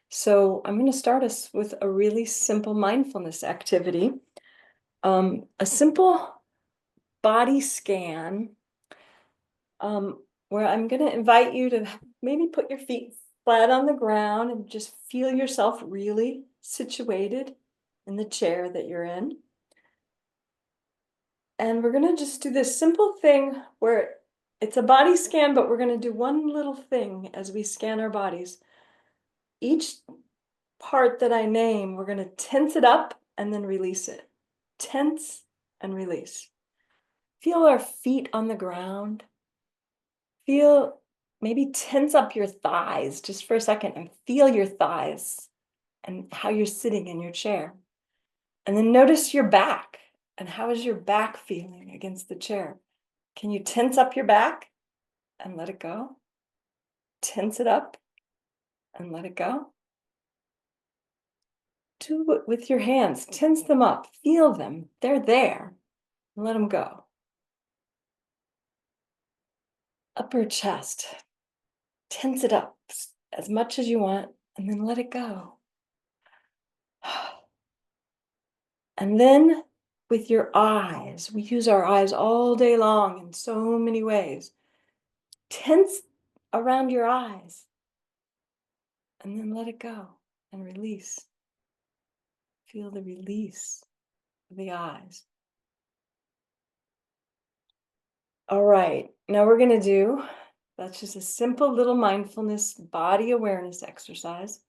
So I'm going to start us with a really simple mindfulness activity. A simple body scan, where I'm going to invite you to maybe put your feet flat on the ground and just feel yourself really situated in the chair that you're in. And we're going to just do this simple thing where it's a body scan, but we're going to do one little thing as we scan our bodies. Each part that I name, we're going to tense it up and then release it. Tense and release. Feel our feet on the ground. Feel, maybe tense up your thighs just for a second and feel your thighs and how you're sitting in your chair. And then notice your back and how is your back feeling against the chair? Can you tense up your back and let it go? Tense it up and let it go. Do it with your hands. Tense them up. Feel them. They're there. Let them go. Upper chest. Tense it up as much as you want and then let it go. And then with your eyes, we use our eyes all day long in so many ways. Tense around your eyes and then let it go and release. Feel the release of the eyes. All right, now we're going to do, that's just a simple little mindfulness body awareness exercise.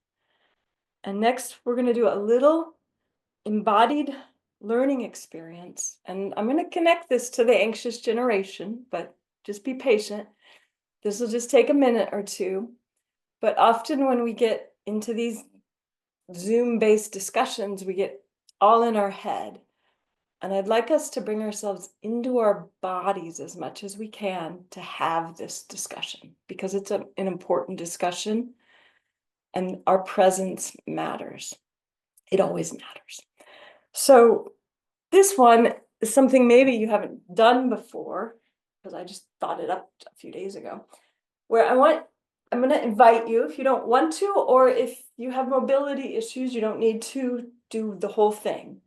And next, we're going to do a little embodied learning experience. And I'm going to connect this to the anxious generation, but just be patient. This will just take a minute or two. But often when we get into these Zoom-based discussions, we get all in our head. And I'd like us to bring ourselves into our bodies as much as we can to have this discussion, because it's an important discussion and our presence matters. It always matters. So this one is something maybe you haven't done before, because I just thought it up a few days ago, where I'm going to invite you, if you don't want to, or if you have mobility issues, you don't need to do the whole thing.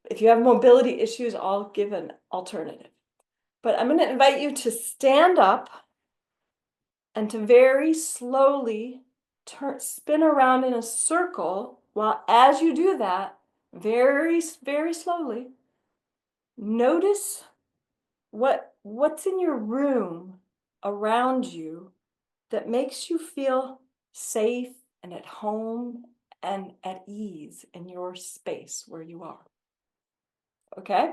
If you have mobility issues, I'll give an alternative. But I'm going to invite you to stand up and to very slowly spin around in a circle, while as you do that, very, very slowly, notice what's in your room around you that makes you feel safe and at home and at ease in your space where you are. Okay?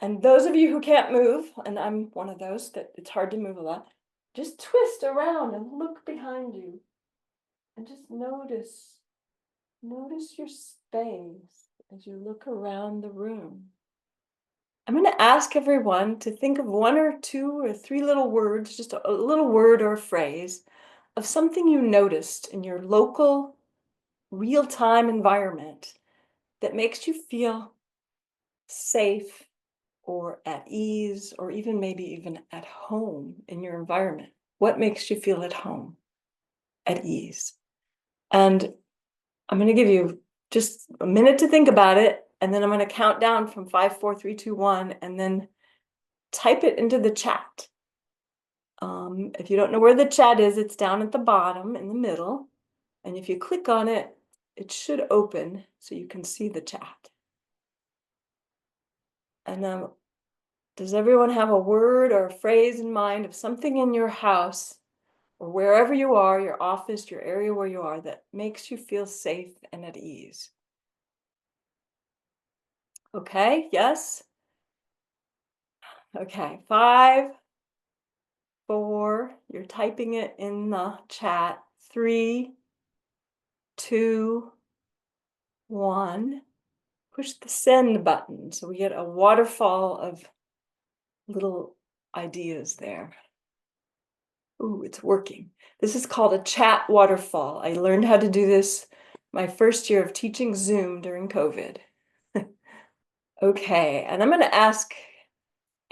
And those of you who can't move, and I'm one of those that it's hard to move a lot, just twist around and look behind you and just notice your space as you look around the room. I'm going to ask everyone to think of one or two or three little words, just a little word or a phrase of something you noticed in your local, real-time environment that makes you feel safe or at ease, or even maybe even at home in your environment. What makes you feel at home, at ease? And I'm going to give you just a minute to think about it, and then I'm going to count down from 5, 4, 3, 2, 1, and then type it into the chat. If you don't know where the chat is, it's down at the bottom in the middle. And if you click on it, it should open so you can see the chat. And does everyone have a word or a phrase in mind of something in your house or wherever you are, your office, your area where you are, that makes you feel safe and at ease? Okay, yes? Okay, 5, 4, you're typing it in the chat. 3, 2, 1. Push the send button so we get a waterfall of little ideas there. Ooh, it's working. This is called a chat waterfall. I learned how to do this my first year of teaching Zoom during COVID. Okay, and I'm going to ask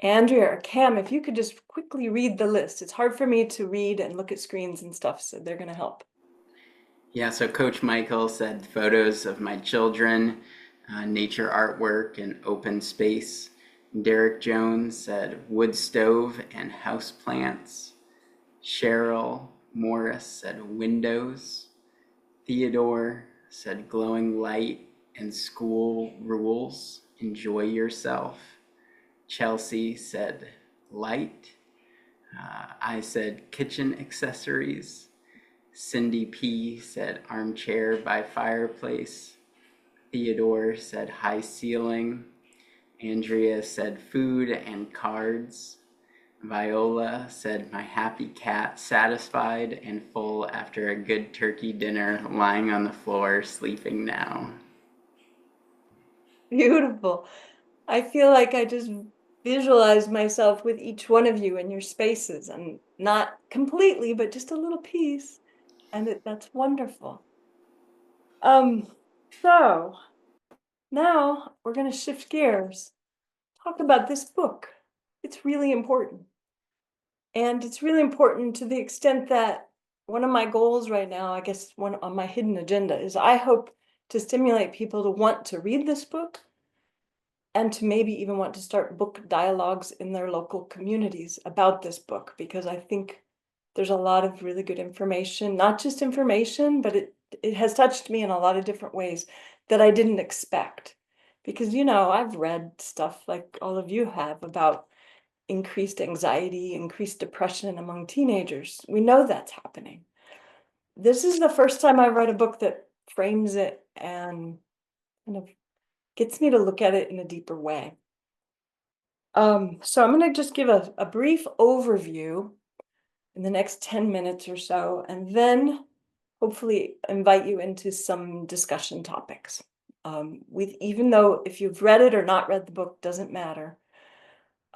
Andrea or Cam if you could just quickly read the list. It's hard for me to read and look at screens and stuff, so they're going to help. Yeah, so Coach Michael said photos of my children, nature artwork, and open space. Derek Jones said wood stove and house plants. Cheryl Morris said windows. Theodore said glowing light and school rules. Enjoy yourself. Chelsea said light. I said kitchen accessories. Cindy P said armchair by fireplace. Theodore said high ceiling. Andrea said food and cards. Viola said my happy cat satisfied and full after a good turkey dinner, lying on the floor, sleeping now. Beautiful. I feel like I just visualized myself with each one of you in your spaces, and not completely, but just a little piece. And that's wonderful. Um, so now we're going to shift gears, talk about this book. It's really important. And it's really important to the extent that one of my goals right now, I guess one on my hidden agenda, is I hope to stimulate people to want to read this book and to maybe even want to start book dialogues in their local communities about this book, because I think there's a lot of really good information, not just information, but it has touched me in a lot of different ways that I didn't expect. Because, I've read stuff like all of you have about increased anxiety, increased depression among teenagers. We know that's happening. This is the first time I read a book that frames it and kind of gets me to look at it in a deeper way. So I'm going to just give a brief overview in the next 10 minutes or so, and then hopefully invite you into some discussion topics. With even though if you've read it or not read the book, doesn't matter.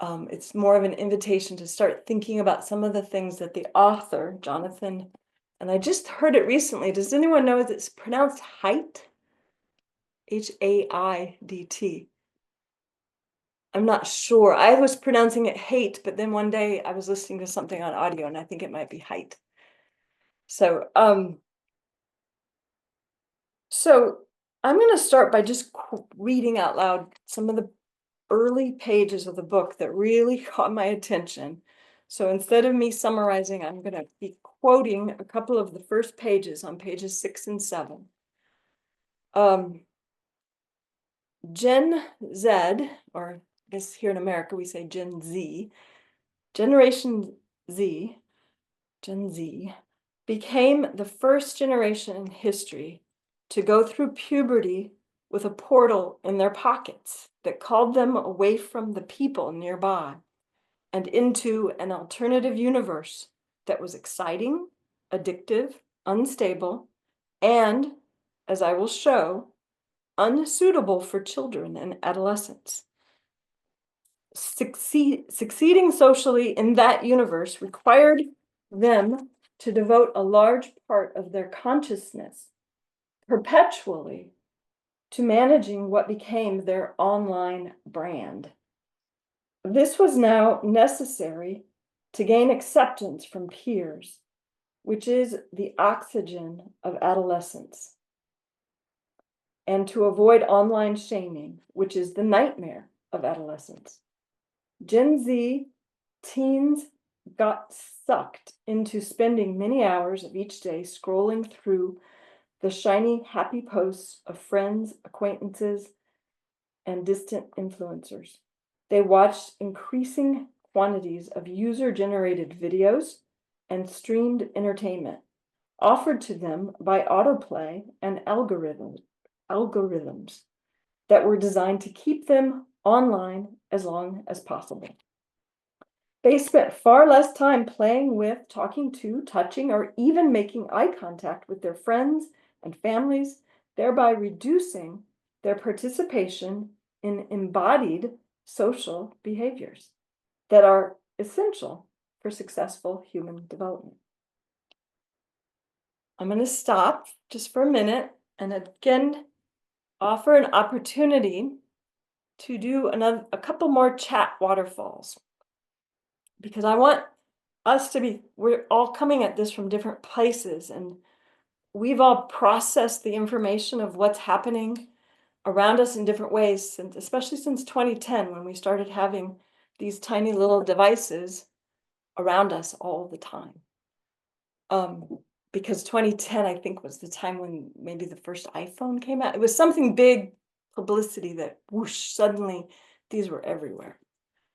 It's more of an invitation to start thinking about some of the things that the author, Jonathan, and I just heard it recently. Does anyone know that it's pronounced Haidt? Haidt. I'm not sure. I was pronouncing it hate, but then one day I was listening to something on audio and I think it might be height. So I'm going to start by just reading out loud some of the early pages of the book that really caught my attention. So instead of me summarizing, I'm going to be quoting a couple of the first pages on pages 6 and 7. Gen Z, or I guess here in America we say Gen Z, Generation Z, Gen Z, became the first generation in history to go through puberty with a portal in their pockets that called them away from the people nearby and into an alternative universe that was exciting, addictive, unstable, and, as I will show, unsuitable for children and adolescents. Succeeding socially in that universe required them to devote a large part of their consciousness perpetually to managing what became their online brand. This was now necessary to gain acceptance from peers, which is the oxygen of adolescence, and to avoid online shaming, which is the nightmare of adolescence. Gen Z teens got sucked into spending many hours of each day scrolling through the shiny, happy posts of friends, acquaintances, and distant influencers. They watched increasing quantities of user-generated videos and streamed entertainment offered to them by autoplay and algorithms that were designed to keep them online as long as possible. They spent far less time playing with, talking to, touching, or even making eye contact with their friends and families, thereby reducing their participation in embodied social behaviors that are essential for successful human development. I'm going to stop just for a minute and again offer an opportunity to do a couple more chat waterfalls, because I want us to we're all coming at this from different places, and we've all processed the information of what's happening around us in different ways, and especially since 2010, when we started having these tiny little devices around us all the time. Um, because 2010, I think, was the time when maybe the first iPhone came out. It was something big publicity that whoosh, suddenly these were everywhere.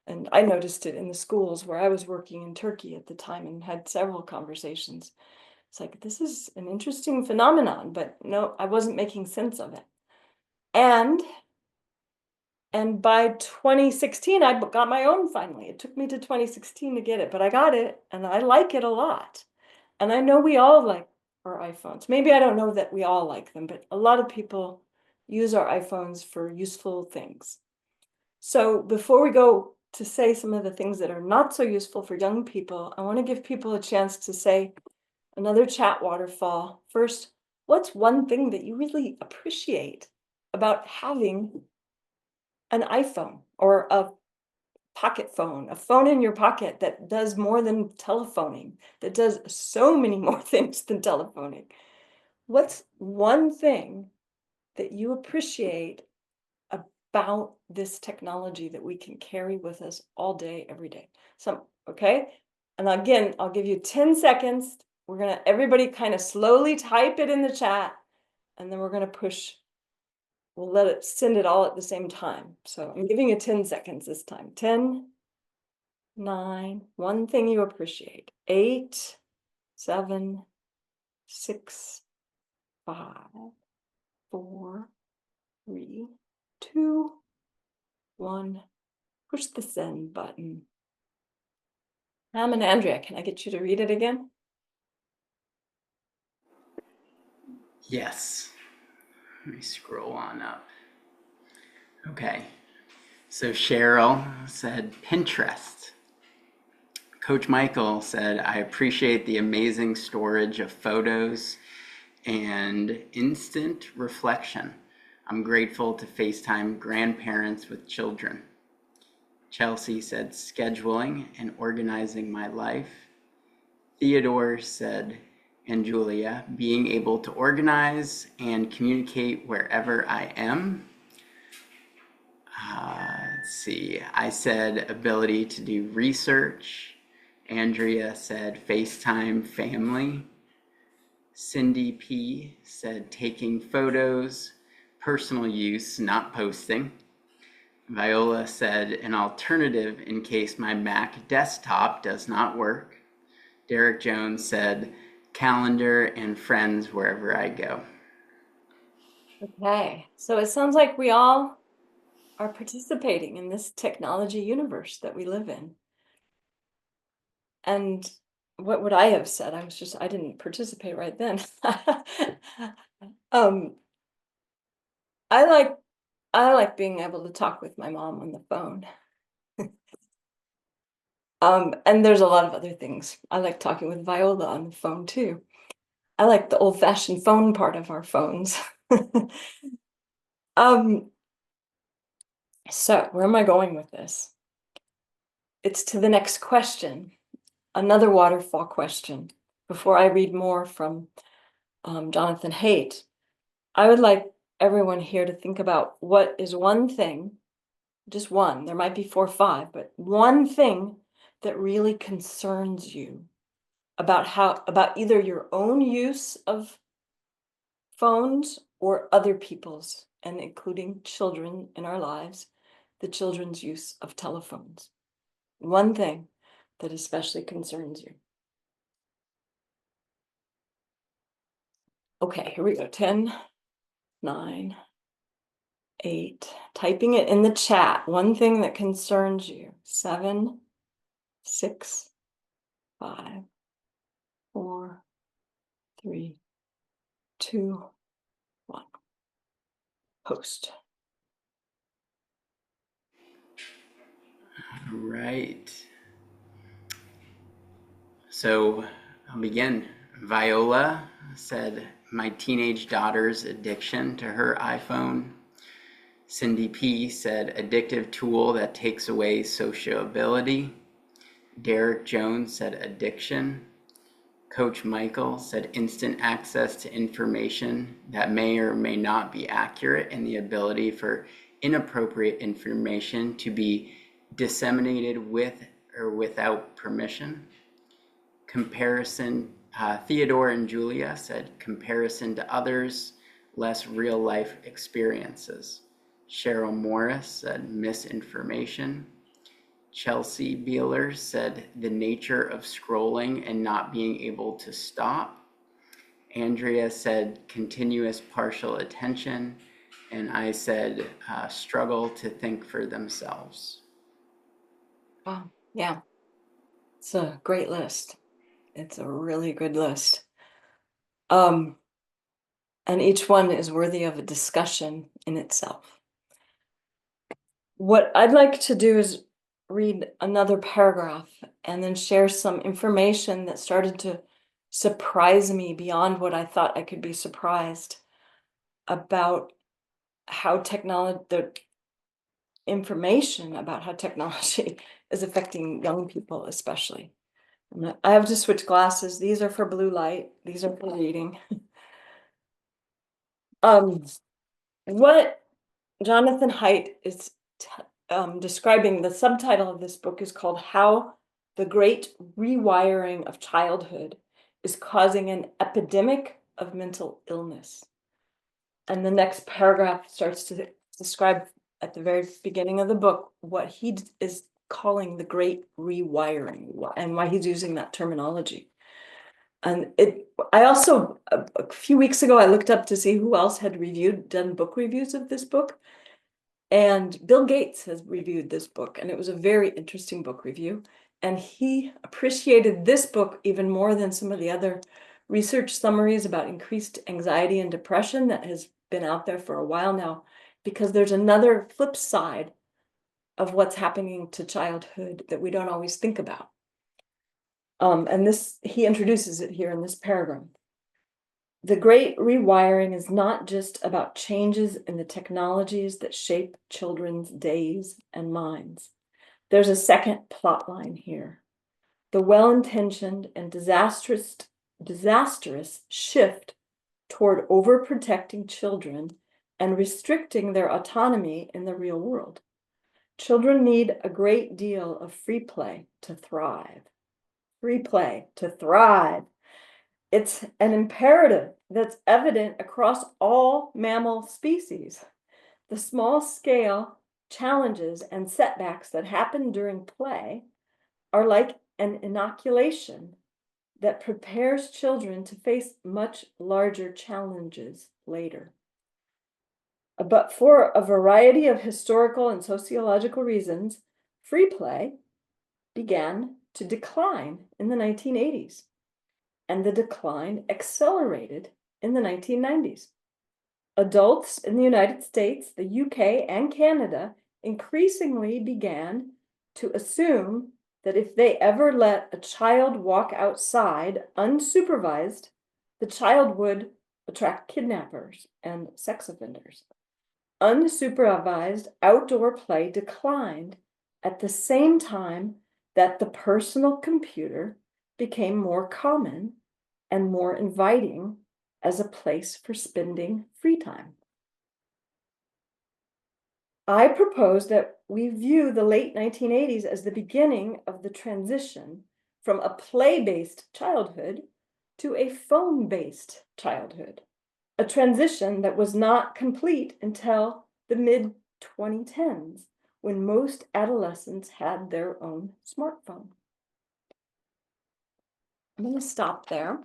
And I noticed it in the schools where I was working in Turkey at the time and had several conversations. It's like, this is an interesting phenomenon, but no, I wasn't making sense of it. And and by 2016, I got my own finally. It took me to 2016 to get it, but I got it and I like it a lot. And I know we all like our iPhones. Maybe I don't know that we all like them, but a lot of people use our iPhones for useful things. So before we go to say some of the things that are not so useful for young people, I want to give people a chance to say another chat waterfall. First, what's one thing that you really appreciate about having an iPhone or a pocket phone, a phone in your pocket that does more than telephoning, that does so many more things than telephoning? What's one thing that you appreciate about this technology that we can carry with us all day, every day? Okay. And again, I'll give you 10 seconds. Everybody kind of slowly type it in the chat, and then we're going to push. We'll let it send it all at the same time. So I'm giving you 10 seconds this time. 10, 9, one thing you appreciate. 8, 7, 6, 5, 4, 3, 2, 1. Push the send button. And Andrea, can I get you to read it again? Yes. Let me scroll on up. Okay. So Cheryl said Pinterest. Coach Michael said, I appreciate the amazing storage of photos and instant reflection. I'm grateful to FaceTime grandparents with children. Chelsea said, scheduling and organizing my life. Theodore said, and Julia, being able to organize and communicate wherever I am. Let's see, I said ability to do research. Andrea said FaceTime family. Cindy P said taking photos, personal use, not posting. Viola said an alternative in case my Mac desktop does not work. Derek Jones said calendar and friends wherever I go. Okay, so it sounds like we all are participating in this technology universe that we live in. And what would I have said? I didn't participate right then. um, I like I like being able to talk with my mom on the phone. And there's a lot of other things. I like talking with Viola on the phone too. I like the old-fashioned phone part of our phones. um, so where am I going with this? It's to the next question, another waterfall question. Before I read more from Jonathan Haidt, I would like everyone here to think about what is one thing, just one, there might be 4 or 5, but one thing that really concerns you about either your own use of phones or other people's, and including children in our lives, the children's use of telephones. One thing that especially concerns you. Okay, here we go. 10, 9, 8. Typing it in the chat. One thing that concerns you. 7, 6, 5, 4, 3, 2, 1. Post. Right. So I'll begin. Viola said, my teenage daughter's addiction to her iPhone. Cindy P said, addictive tool that takes away sociability. Derek Jones said, addiction. Coach Michael said instant access to information that may or may not be accurate, and the ability for inappropriate information to be disseminated with or without permission. Comparison, Theodore and Julia said comparison to others, less real life experiences. Cheryl Morris said misinformation. Chelsea Beeler said the nature of scrolling and not being able to stop. Andrea said continuous partial attention. And I said struggle to think for themselves. Wow. Yeah, it's a great list. It's a really good list. Um, and each one is worthy of a discussion in itself. What I'd like to do is read another paragraph and then share some information that started to surprise me beyond what I thought I could be surprised about how the information about how technology is affecting young people, especially. I have to switch glasses. These are for blue light. These are for reading. Um, what Jonathan Haidt is describing, the subtitle of this book is called How the Great Rewiring of Childhood is Causing an Epidemic of Mental Illness. And the next paragraph starts to describe at the very beginning of the book what he is calling the Great Rewiring and why he's using that terminology. And I also, a few weeks ago, I looked up to see who else had done book reviews of this book. And Bill Gates has reviewed this book, and it was a very interesting book review. And he appreciated this book even more than some of the other research summaries about increased anxiety and depression that has been out there for a while now, because there's another flip side of what's happening to childhood that we don't always think about. And he introduces it here in this paragraph. The Great Rewiring is not just about changes in the technologies that shape children's days and minds. There's a second plot line here. The well-intentioned and disastrous shift toward overprotecting children and restricting their autonomy in the real world. Children need a great deal of free play to thrive. Free play to thrive. It's an imperative that's evident across all mammal species. The small-scale challenges and setbacks that happen during play are like an inoculation that prepares children to face much larger challenges later. But for a variety of historical and sociological reasons, free play began to decline in the 1980s. And the decline accelerated in the 1990s. Adults in the United States, the UK, and Canada increasingly began to assume that if they ever let a child walk outside unsupervised, the child would attract kidnappers and sex offenders. Unsupervised outdoor play declined at the same time that the personal computer became more common and more inviting as a place for spending free time. I propose that we view the late 1980s as the beginning of the transition from a play-based childhood to a phone-based childhood, a transition that was not complete until the mid-2010s, when most adolescents had their own smartphone. I'm going to stop there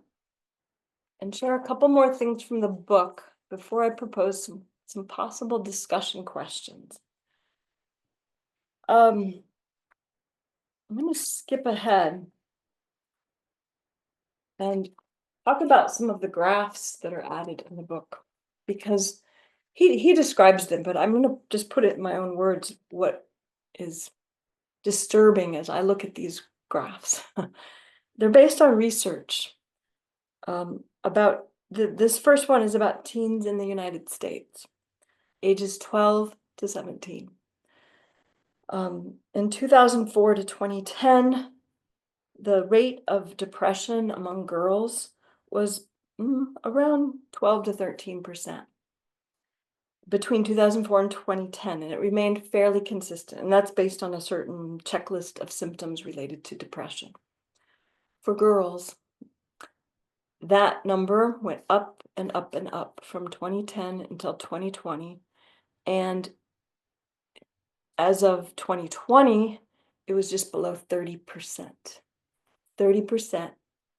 and share a couple more things from the book before I propose some possible discussion questions. I'm going to skip ahead and talk about some of the graphs that are added in the book, because he describes them, but I'm going to just put it in my own words what is disturbing as I look at these graphs. They're based on research about this first one is about teens in the United States, ages 12 to 17. In 2004 to 2010, the rate of depression among girls was around 12 to 13% between 2004 and 2010, and it remained fairly consistent. And that's based on a certain checklist of symptoms related to depression. For girls, that number went up and up and up from 2010 until 2020. And as of 2020, it was just below 30%. 30%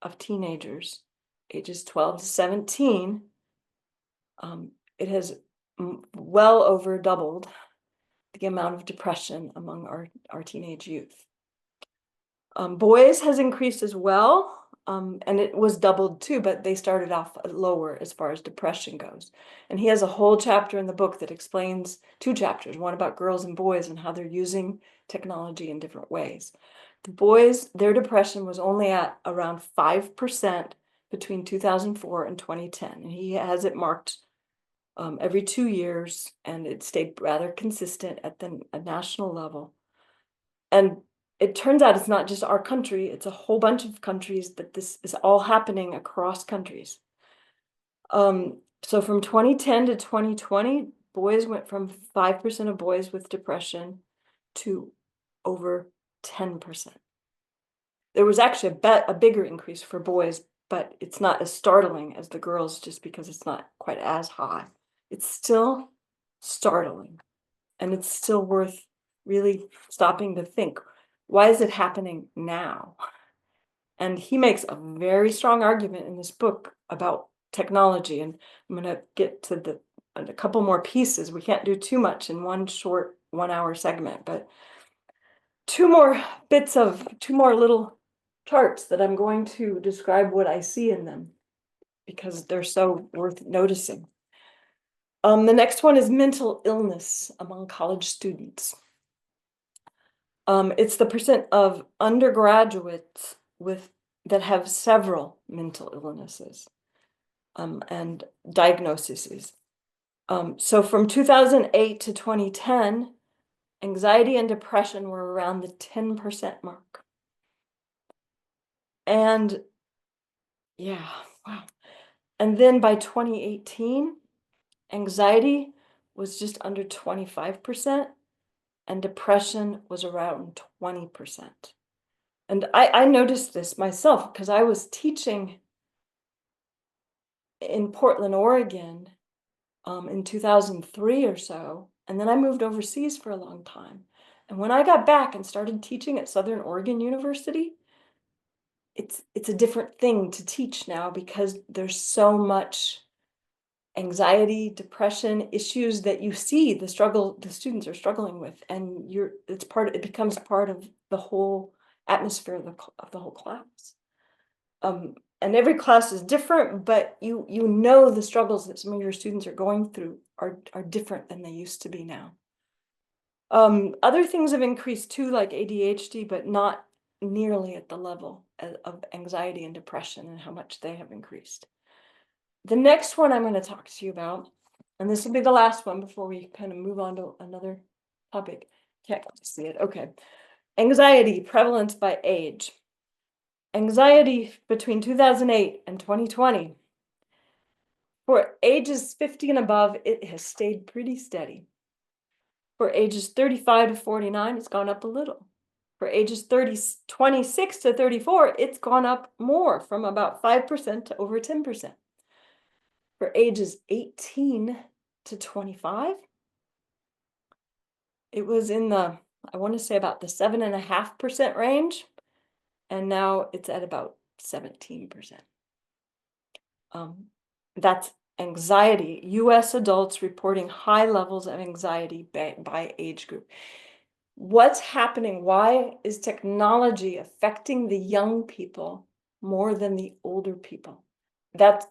of teenagers ages 12 to 17, it has well over doubled the amount of depression among our teenage youth. Boys has increased as well, and it was doubled too, but they started off lower as far as depression goes. And he has a whole chapter in the book that explains, two chapters, one about girls and boys and how they're using technology in different ways. The boys, their depression was only at around 5% between 2004 and 2010. And he has it marked every 2 years, and it stayed rather consistent at a national level. And it turns out it's not just our country, it's a whole bunch of countries that this is all happening across countries. So from 2010 to 2020, boys went from 5% of boys with depression to over 10%. There was actually a bigger increase for boys, but it's not as startling as the girls just because it's not quite as high. It's still startling, and it's still worth really stopping to think, why is it happening now? And he makes a very strong argument in this book about technology, and I'm going to get to a couple more pieces. We can't do too much in one short 1 hour segment, but two more little charts that I'm going to describe what I see in them because they're so worth noticing. The next one is mental illness among college students. It's the percent of undergraduates that have several mental illnesses and diagnoses. So from 2008 to 2010, anxiety and depression were around the 10% mark. And yeah, wow. And then by 2018, anxiety was just under 25%, and depression was around 20%. And I noticed this myself because I was teaching in Portland, Oregon, in 2003 or so, and then I moved overseas for a long time. And when I got back and started teaching at Southern Oregon University, it's a different thing to teach now because there's so much anxiety, depression issues that you see the students are struggling with, and it becomes part of the whole atmosphere of the whole class. And every class is different, but you know the struggles that some of your students are going through are different than they used to be now. Other things have increased too, like ADHD, but not nearly at the level of anxiety and depression and how much they have increased. The next one I'm going to talk to you about, and this will be the last one before we kind of move on to another topic. Can't see it. Okay. Anxiety prevalence by age. Anxiety between 2008 and 2020. For ages 50 and above, it has stayed pretty steady. For ages 35 to 49, it's gone up a little. For ages 26 to 34, it's gone up more, from about 5% to over 10%. For ages 18 to 25, it was in I want to say about the 7.5% range, and now it's at about 17%. That's anxiety. US adults reporting high levels of anxiety by age group. What's happening? Why is technology affecting the young people more than the older people? That's,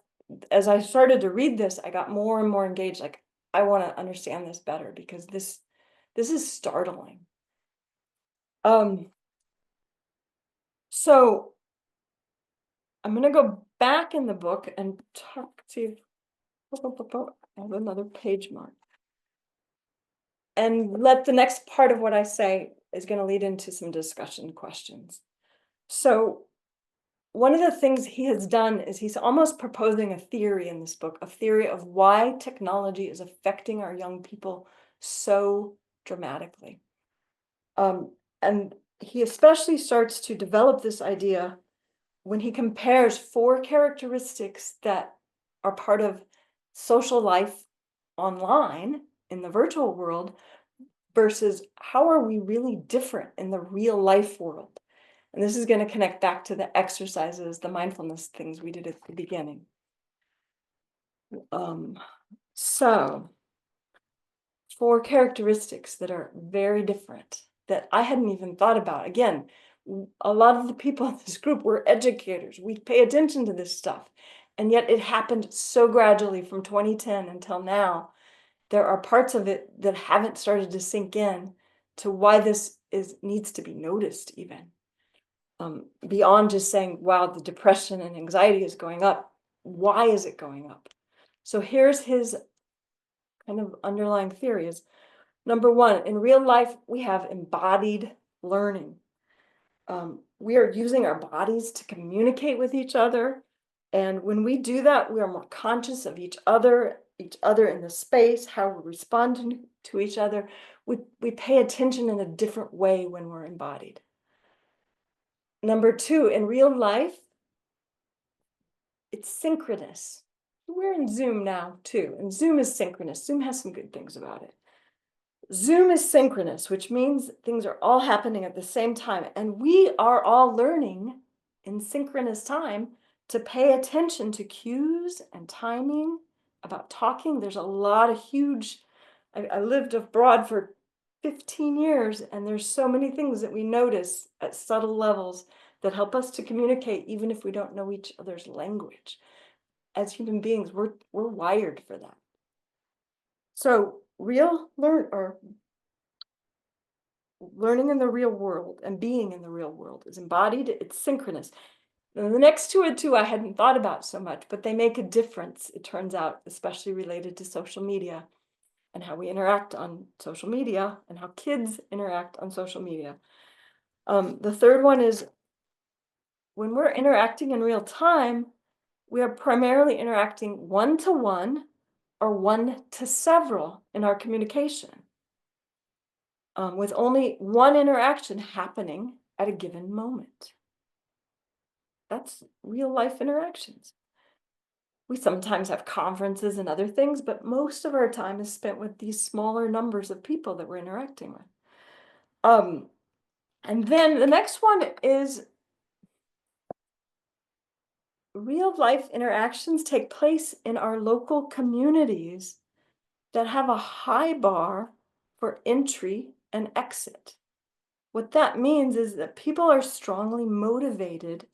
as I started to read this, I got more and more engaged. Like, I want to understand this better because this is startling. So I'm going to go back in the book and talk to I have another page mark. And let the next part of what I say is going to lead into some discussion questions. So one of the things he has done is he's almost proposing a theory in this book, a theory of why technology is affecting our young people so dramatically. And he especially starts to develop this idea when he compares four characteristics that are part of social life online in the virtual world versus how are we really different in the real life world. And this is going to connect back to the exercises, the mindfulness things we did at the beginning. Um, so, four characteristics that are very different that I hadn't even thought about. Again, a lot of the people in this group were educators. We pay attention to this stuff. And yet it happened so gradually from 2010 until now. There are parts of it that haven't started to sink in to why this needs to be noticed even. Beyond just saying, wow, the depression and anxiety is going up. Why is it going up? So here's his kind of underlying theory is number one, in real life, we have embodied learning. We are using our bodies to communicate with each other. And when we do that, we are more conscious of each other in the space, how we're responding to each other. We pay attention in a different way when we're embodied. Number two, in real life, it's synchronous. We're in Zoom now too, and Zoom is synchronous. Zoom has some good things about it. Zoom is synchronous, which means things are all happening at the same time. And we are all learning in synchronous time to pay attention to cues and timing about talking. There's a lot of I lived abroad for 15 years, and there's so many things that we notice at subtle levels that help us to communicate, even if we don't know each other's language. As human beings, we're wired for that. So learning in the real world and being in the real world is embodied, it's synchronous. And the next two I hadn't thought about so much, but they make a difference, it turns out, especially related to social media and how we interact on social media and how kids interact on social media. The third one is when we're interacting in real time, we are primarily interacting one to one or one to several in our communication, with only one interaction happening at a given moment. That's real life interactions. We sometimes have conferences and other things, but most of our time is spent with these smaller numbers of people that we're interacting with. And then the next one is real life interactions take place in our local communities that have a high bar for entry and exit. What that means is that people are strongly motivated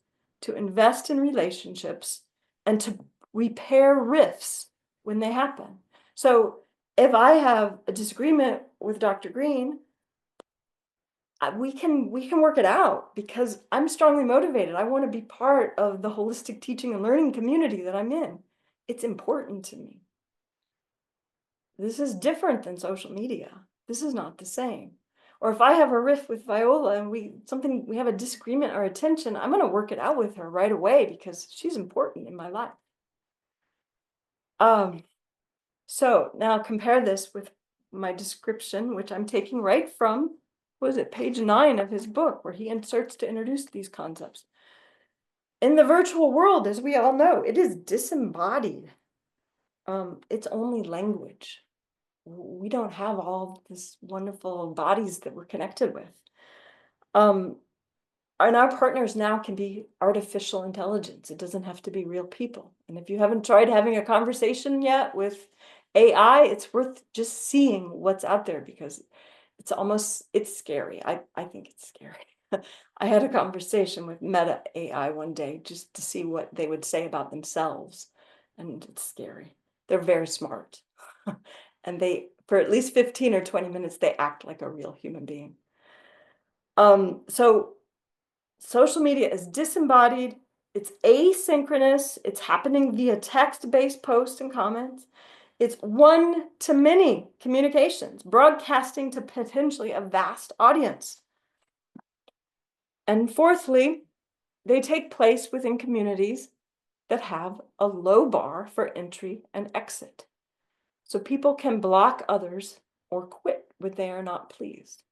to invest in relationships and to repair rifts when they happen. So if I have a disagreement with Dr. Green, we can work it out because I'm strongly motivated. I want to be part of the holistic teaching and learning community that I'm in. It's important to me. This is different than social media. This is not the same. Or if I have a riff with Viola and we have a disagreement or a tension, I'm going to work it out with her right away because she's important in my life. So now compare this with my description, which I'm taking right from, what is it, page 9 of his book, where he inserts to introduce these concepts. In the virtual world, as we all know, it is disembodied. It's only language. We don't have all this wonderful bodies that we're connected with. And our partners now can be artificial intelligence. It doesn't have to be real people. And if you haven't tried having a conversation yet with AI, it's worth just seeing what's out there because it's scary. I think it's scary. I had a conversation with Meta AI one day just to see what they would say about themselves. And it's scary. They're very smart. And for at least 15 or 20 minutes, they act like a real human being. So social media is disembodied, it's asynchronous, it's happening via text-based posts and comments. It's one-to-many communications, broadcasting to potentially a vast audience. And fourthly, They take place within communities that have a low bar for entry and exit. So people can block others or quit when they are not pleased.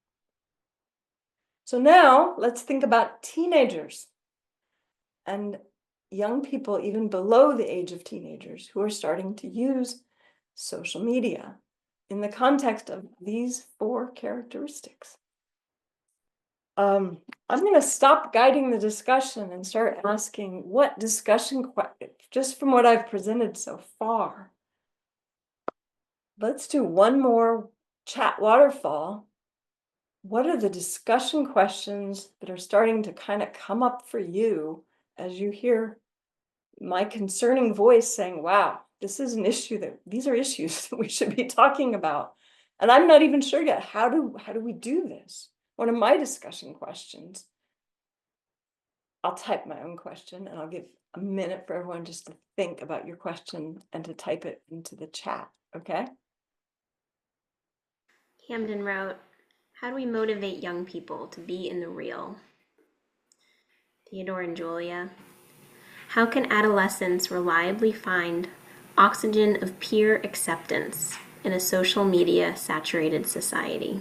So now let's think about teenagers and young people, even below the age of teenagers, who are starting to use social media in the context of these 4 characteristics. I'm going to stop guiding the discussion and start asking what discussion, just from what I've presented so far. Let's do one more chat waterfall. What are the discussion questions that are starting to kind of come up for you as you hear my concerning voice saying, wow, this is an issue these are issues that we should be talking about. And I'm not even sure yet, how do we do this? One of my discussion questions, I'll type my own question and I'll give a minute for everyone just to think about your question and to type it into the chat, okay? Hamden wrote, how do we motivate young people to be in the real? Theodore and Julia, how can adolescents reliably find oxygen of peer acceptance in a social media saturated society?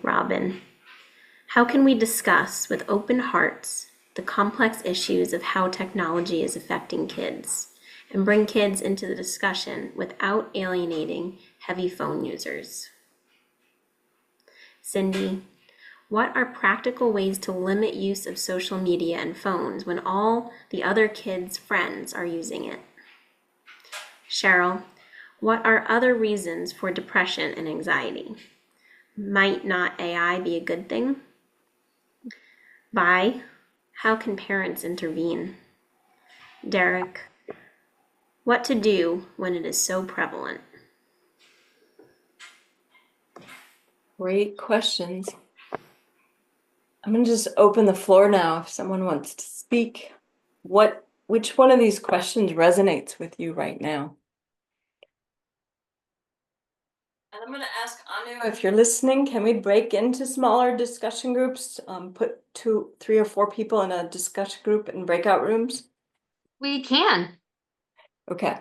Robin, how can we discuss with open hearts the complex issues of how technology is affecting kids and bring kids into the discussion without alienating heavy phone users? Cindy, what are practical ways to limit use of social media and phones when all the other kids' friends are using it? Cheryl, what are other reasons for depression and anxiety? Might not AI be a good thing? Vi, how can parents intervene? Derek, what to do when it is so prevalent? Great questions. I'm going to just open the floor now if someone wants to speak. Which one of these questions resonates with you right now? And I'm going to ask Anu, if you're listening, can we break into smaller discussion groups? Put 2, 3, or 4 people in a discussion group in breakout rooms? We can. Okay.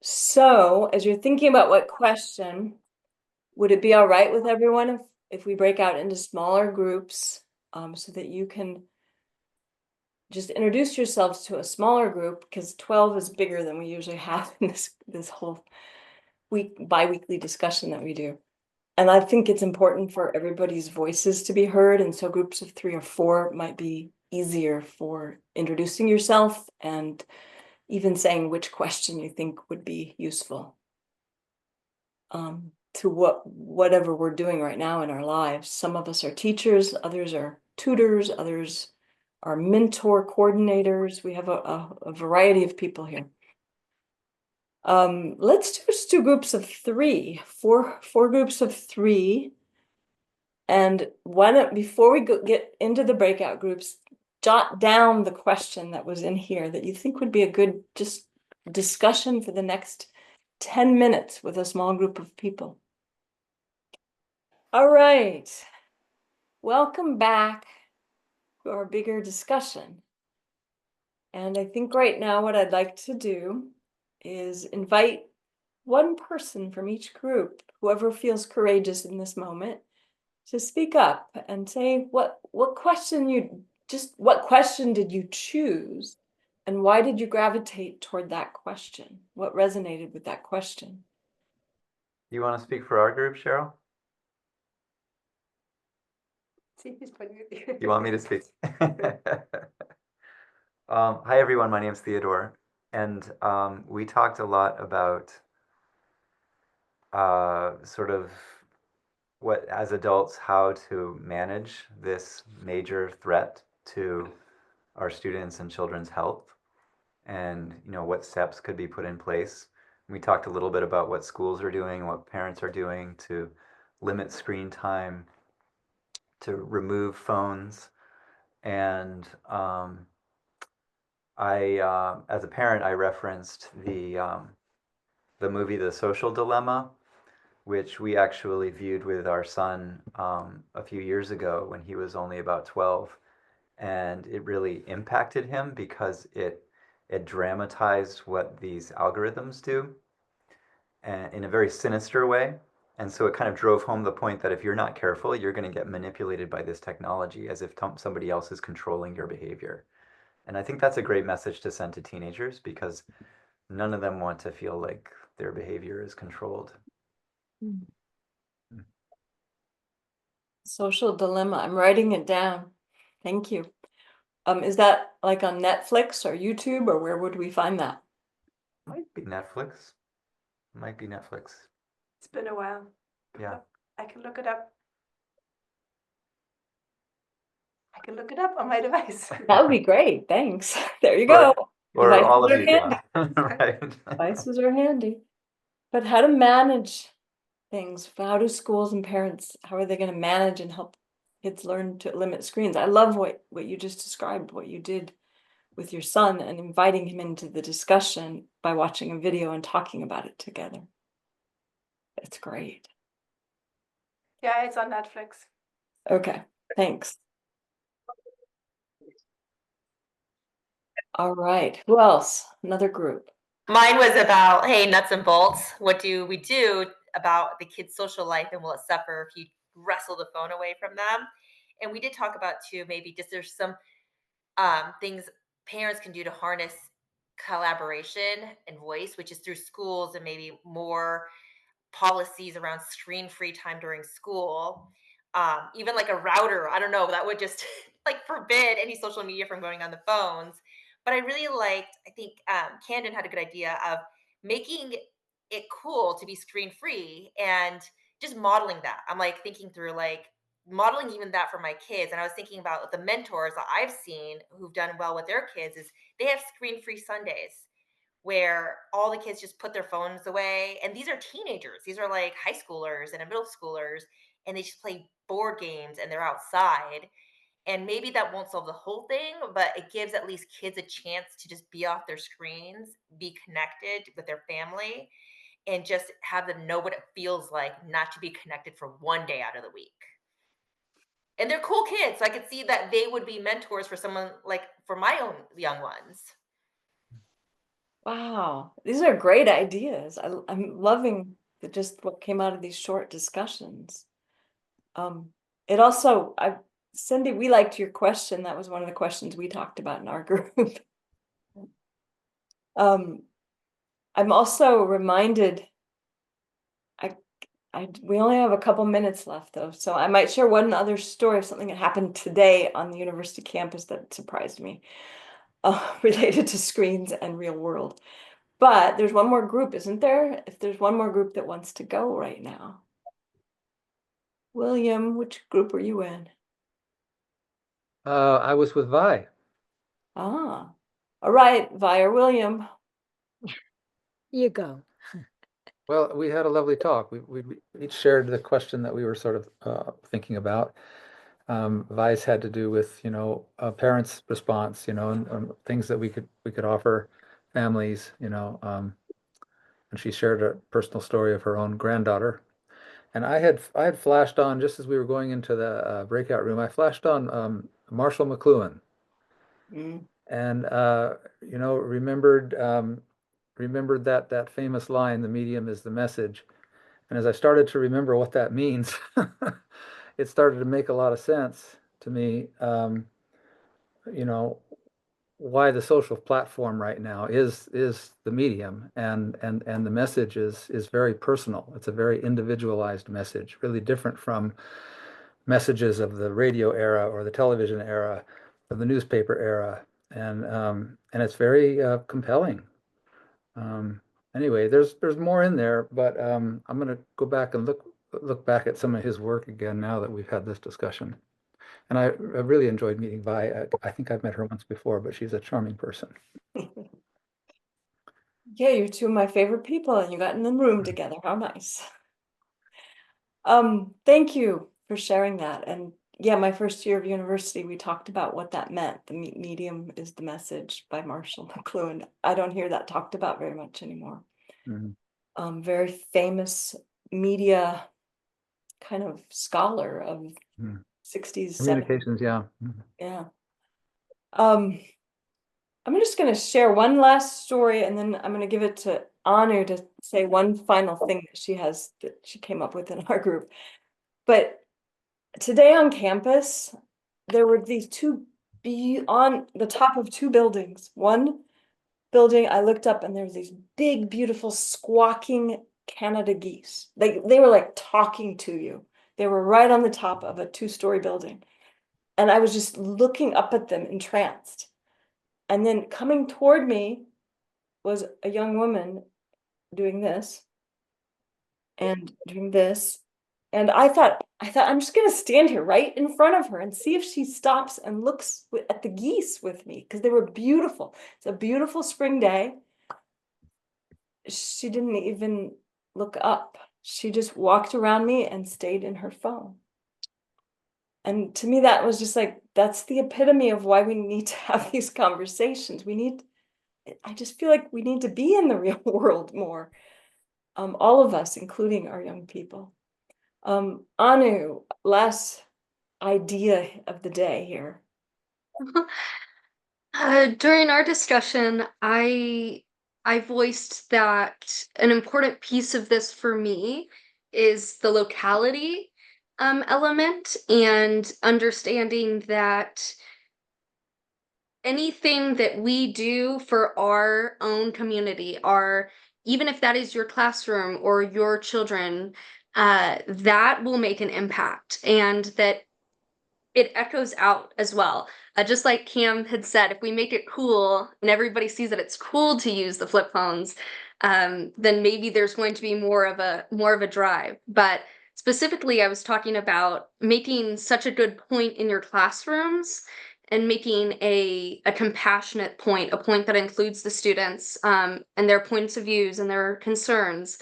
So as you're thinking about what question, would it be all right with everyone if we break out into smaller groups, so that you can just introduce yourselves to a smaller group, because 12 is bigger than we usually have in this whole bi-weekly discussion that we do. And I think it's important for everybody's voices to be heard, and so groups of 3 or 4 might be easier for introducing yourself and even saying which question you think would be useful to whatever we're doing right now in our lives. Some of us are teachers, others are tutors, others are mentor coordinators. We have a variety of people here. Let's just do groups of 3, four groups of 3. And before we get into the breakout groups, jot down the question that was in here that you think would be a good just discussion for the next 10 minutes with a small group of people. All right. Welcome back to our bigger discussion. And I think right now what I'd like to do is invite one person from each group, whoever feels courageous in this moment, to speak up and say what question did you choose, and why did you gravitate toward that question? What resonated with that question? You want to speak for our group, Cheryl? See who's putting it. You want me to speak? Hi, everyone. My name's Theodore, and we talked a lot about sort of what, as adults, how to manage this major threat to our students' and children's health, and what steps could be put in place. We talked a little bit about what schools are doing, what parents are doing to limit screen time, to remove phones, and as a parent, I referenced the movie The Social Dilemma, which we actually viewed with our son a few years ago when he was only about 12. and it really impacted him because it dramatized what these algorithms do, and in a very sinister way. And so it kind of drove home the point that if you're not careful, you're going to get manipulated by this technology as if somebody else is controlling your behavior. And I think that's a great message to send to teenagers because none of them want to feel like their behavior is controlled. Mm. Social dilemma. I'm writing it down. Thank you. Is that like on Netflix or YouTube, or where would we find that? Might be Netflix. Might be Netflix. It's been a while. Yeah. I can look it up. I can look it up on my device. That would be great. Thanks. There you Or, go. or Devices all of are you. handy. Yeah. Right. Devices are handy. But how to manage things? How do schools and parents, how are they going to manage and help kids learn to limit screens? I love what you just described, what you did with your son and inviting him into the discussion by watching a video and talking about it together. It's great. Yeah, it's on Netflix. Okay, thanks. All right, who else? Another group. Mine was about, hey, nuts and bolts. What do we do about the kids' social life, and will it suffer if you wrestle the phone away from them? And we did talk about too, maybe just there's some things parents can do to harness collaboration and voice, which is through schools and maybe more policies around screen-free time during school. Even like a router, I don't know, that would just like forbid any social media from going on the phones. But I really liked, I think Camden had a good idea of making it cool to be screen-free and just modeling that. I'm like thinking through like modeling even that for my kids. And I was thinking about the mentors that I've seen who've done well with their kids is they have screen-free Sundays where all the kids just put their phones away. And these are teenagers. These are like high schoolers and middle schoolers, and they just play board games and they're outside. And maybe that won't solve the whole thing, but it gives at least kids a chance to just be off their screens, be connected with their family, and just have them know what it feels like not to be connected for one day out of the week. And they're cool kids. So I could see that they would be mentors for someone like for my own young ones. Wow, these are great ideas. I'm loving just what came out of these short discussions. It also, Cindy, we liked your question. That was one of the questions we talked about in our group. I'm also reminded, we only have a couple minutes left though, so I might share one other story of something that happened today on the university campus that surprised me, related to screens and real world. But there's one more group, isn't there? If there's one more group that wants to go right now. William, which group are you in? I was with Vi. Ah, all right, Vi or William. You go. Well, we had a lovely talk. We each shared the question that we were sort of thinking about. Vi's had to do with, a parent's response, and things that we could offer families, and she shared a personal story of her own granddaughter. And I had flashed on just as we were going into the breakout room. I flashed on Marshall McLuhan, Mm. and remembered that famous line, "The medium is the message." And as I started to remember what that means, it started to make a lot of sense to me. You know, why the social platform right now is the medium, and the message is very personal. It's a very individualized message, really different from messages of the radio era or the television era, of the newspaper era, and it's very compelling. Anyway, there's more in there, but I'm gonna go back and look back at some of his work again now that we've had this discussion. And I really enjoyed meeting Vi. I think I've met her once before, but she's a charming person. Yeah, you're two of my favorite people, and you got in the room together. How nice. Thank you for sharing that. And yeah, my first year of university, we talked about what that meant. The medium is the message by Marshall McLuhan. I don't hear that talked about very much anymore. Mhm. Very famous media kind of scholar of Mhm. 60s, 70s. Communications, yeah. Mhm. Yeah. I'm just going to share one last story, and then I'm going to give it to Anu to say one final thing that she came up with in our group. But today on campus, there were these two on the top of two buildings. One building, I looked up and there was these big, beautiful, squawking Canada geese. They were like talking to you. They were right on the top of a two-story building. And I was just looking up at them entranced. And then coming toward me was a young woman doing this and doing this. And I thought I'm just gonna stand here right in front of her and see if she stops and looks at the geese with me, because they were beautiful. It's a beautiful spring day. She didn't even look up. She just walked around me and stayed in her phone. And to me, that was just like, that's the epitome of why we need to have these conversations. I just feel like we need to be in the real world more. All of us, including our young people. Anu, last idea of the day here. During our discussion, I voiced that an important piece of this for me is the locality element and understanding that anything that we do for our own community, even if that is your classroom or your children, that will make an impact, and that it echoes out as well. Just like Cam had said, if we make it cool and everybody sees that it's cool to use the flip phones, then maybe there's going to be more of a drive. But specifically, I was talking about making such a good point in your classrooms and making a compassionate point, a point that includes the students and their points of views and their concerns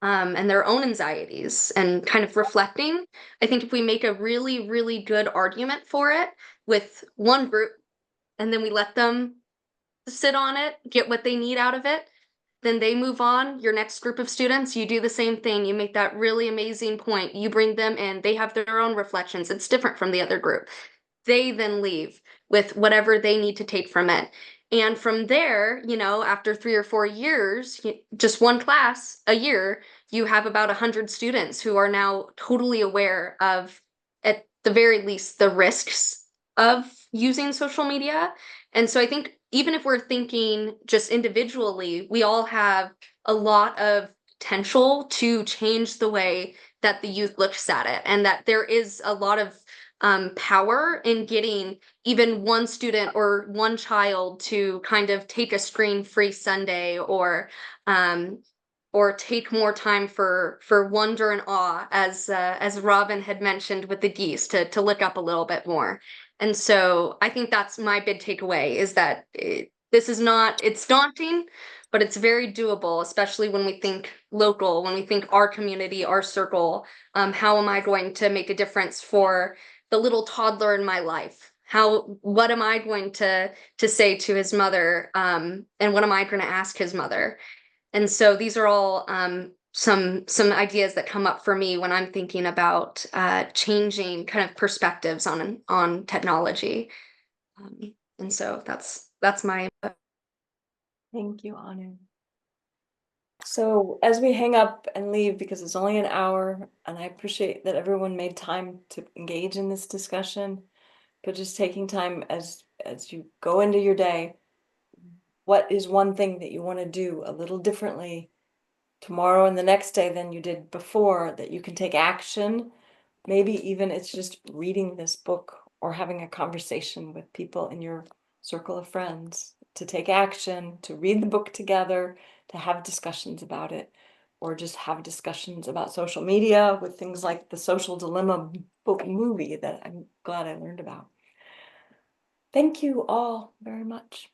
and their own anxieties, and kind of reflecting. I think if we make a really, really good argument for it with one group, and then we let them sit on it, get what they need out of it, then they move on. Your next group of students, you do the same thing. You make that really amazing point. You bring them in. They have their own reflections. It's different from the other group. They then leave with whatever they need to take from it. And from there, after 3 or 4 years, just one class a year, you have about 100 students who are now totally aware of, at the very least, the risks of using social media. And so I think even if we're thinking just individually, we all have a lot of potential to change the way that the youth looks at it, and that there is a lot of power in getting even one student or one child to kind of take a screen-free Sunday, or take more time for wonder and awe, as Robin had mentioned with the geese, to look up a little bit more. And so I think that's my big takeaway, is that it's daunting, but it's very doable, especially when we think local, when we think our community, our circle. How am I going to make a difference for the little toddler in my life? What am I going to say to his mother? And what am I going to ask his mother? And so these are all some ideas that come up for me when I'm thinking about changing kind of perspectives on technology. And so that's my input. Thank you, Anu. So as we hang up and leave, because it's only an hour, and I appreciate that everyone made time to engage in this discussion, but just taking time as you go into your day, what is one thing that you want to do a little differently tomorrow and the next day than you did before, that you can take action? Maybe even it's just reading this book or having a conversation with people in your circle of friends, to take action, to read the book together, to have discussions about it, or just have discussions about social media with things like the Social Dilemma book movie that I'm glad I learned about. Thank you all very much.